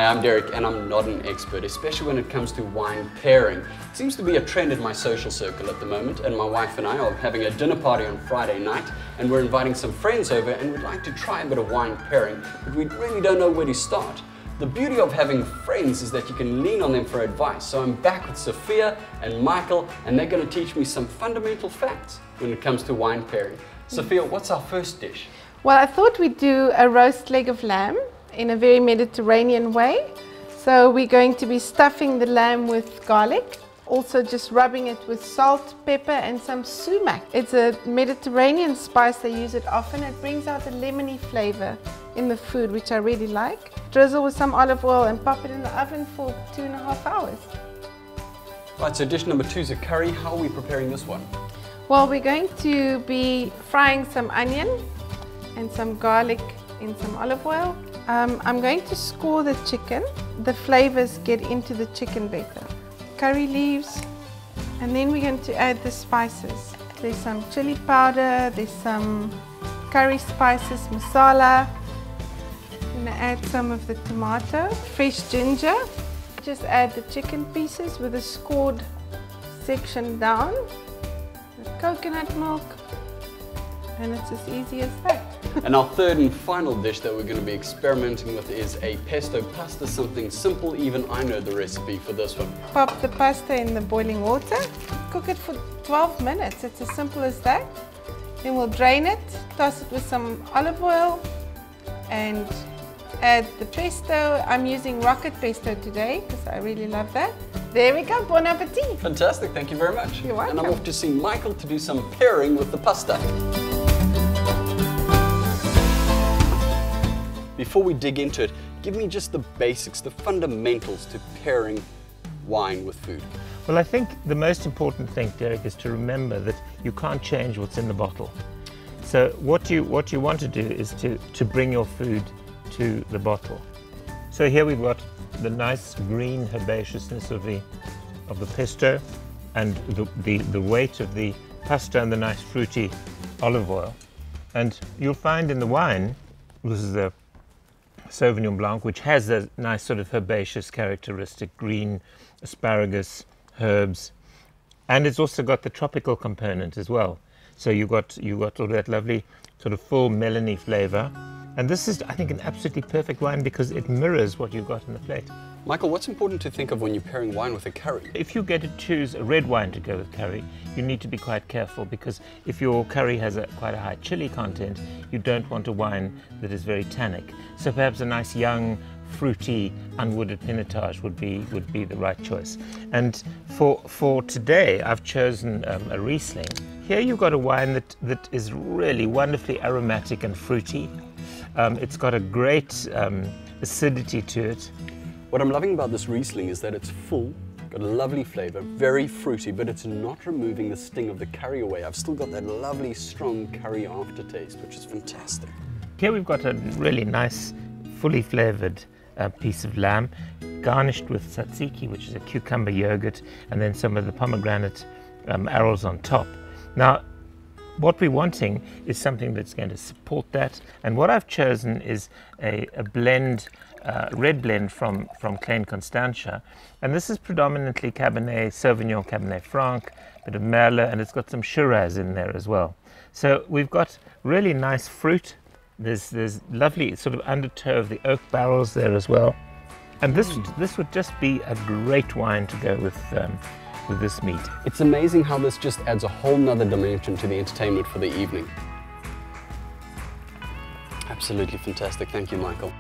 I'm Derek and I'm not an expert, especially when it comes to wine pairing. It seems to be a trend in my social circle at the moment, and my wife and I are having a dinner party on Friday night and we're inviting some friends over and we'd like to try a bit of wine pairing, but we really don't know where to start. The beauty of having friends is that you can lean on them for advice. So I'm back with Sophia and Michael, and they're going to teach me some fundamental facts when it comes to wine pairing. Sophia, what's our first dish? Well, I thought we'd do a roast leg of lamb in a very Mediterranean way. So we're going to be stuffing the lamb with garlic, also just rubbing it with salt, pepper and some sumac. It's a Mediterranean spice, they use it often. It brings out a lemony flavor in the food, which I really like. Drizzle with some olive oil and pop it in the oven for 2.5 hours. Right, so dish number 2 is a curry. How are we preparing this one? Well, we're going to be frying some onion and some garlic in some olive oil. I'm going to score the chicken. The flavors get into the chicken better. Curry leaves, and then we're going to add the spices. There's some chili powder, there's some curry spices, masala. I'm going to add some of the tomato, fresh ginger. Just add the chicken pieces with the scored section down. The coconut milk, and it's as easy as that. And our third and final dish that we're going to be experimenting with is a pesto pasta, something simple. Even I know the recipe for this one. Pop the pasta in the boiling water, cook it for 12 minutes. It's as simple as that. Then we'll drain it, toss it with some olive oil and add the pesto. I'm using rocket pesto today because I really love that. There we go, bon appetit. Fantastic, thank you very much. You're welcome. And I'm off to see Michael to do some pairing with the pasta. Before we dig into it, give me just the basics, the fundamentals to pairing wine with food. Well, I think the most important thing, Derek, is to remember that you can't change what's in the bottle. So what you want to do is to bring your food to the bottle. So here we've got the nice green herbaceousness of the pesto and the weight of the pasta and the nice fruity olive oil. And you'll find in the wine, this is a Sauvignon Blanc, which has a nice sort of herbaceous characteristic, green, asparagus, herbs, and it's also got the tropical component as well. So you got all that lovely sort of full melony flavor. And this is, I think, an absolutely perfect wine because it mirrors what you've got in the plate. Michael, what's important to think of when you're pairing wine with a curry? If you get to choose a red wine to go with curry, you need to be quite careful because if your curry has quite a high chili content, you don't want a wine that is very tannic. So perhaps a nice young, fruity, unwooded Pinotage would be the right choice. And for today, I've chosen a Riesling. Here you've got a wine that is really wonderfully aromatic and fruity. It's got a great acidity to it. What I'm loving about this Riesling is that it's full, got a lovely flavor, very fruity, but it's not removing the sting of the curry away. I've still got that lovely, strong curry aftertaste, which is fantastic. Here we've got a really nice, fully flavored piece of lamb, garnished with tzatziki, which is a cucumber yogurt, and then some of the pomegranate arrows on top. Now, what we're wanting is something that's going to support that, and what I've chosen is a blend, red blend from Klein Constantia, and this is predominantly Cabernet Sauvignon, Cabernet Franc, a bit of Merlot, and it's got some Shiraz in there as well. So we've got really nice fruit. There's lovely sort of undertow of the oak barrels there as well, and this would just be a great wine to go with this meat. It's amazing how this just adds a whole nother dimension to the entertainment for the evening. Absolutely fantastic. Thank you, Michael.